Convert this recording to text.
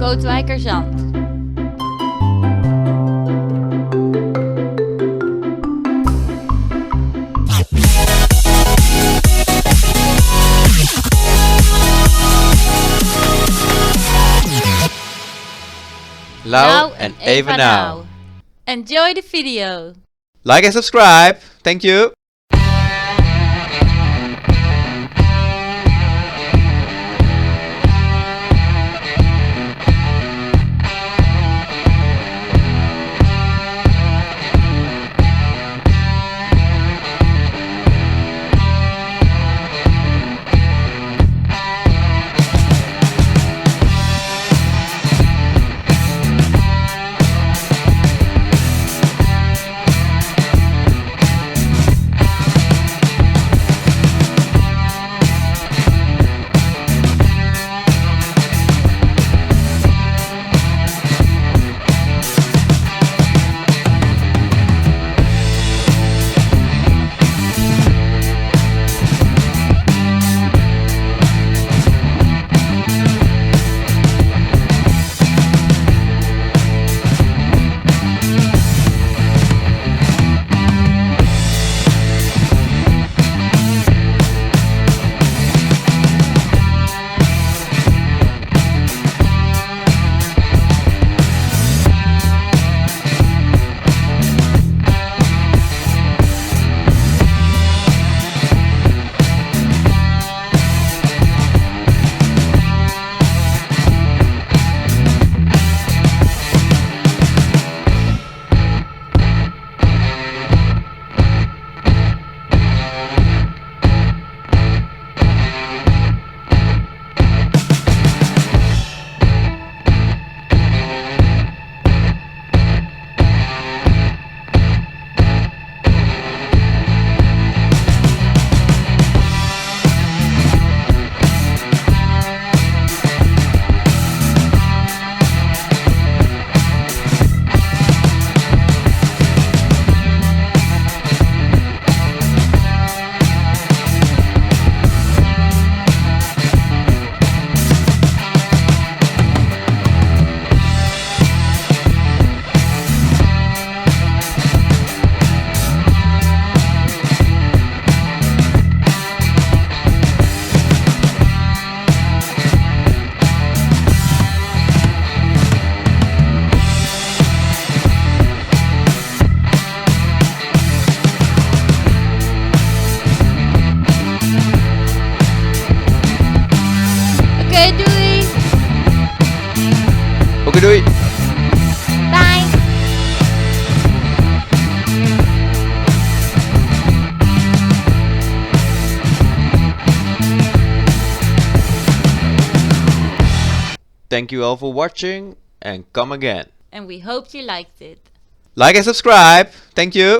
Kootwijkerzand. Lau and EVANOW. Enjoy the video. Like and subscribe. Thank you. Doei! Oké, doei! Bye! Thank you all for watching and come again. And we hope you liked it. Like and subscribe. Thank you.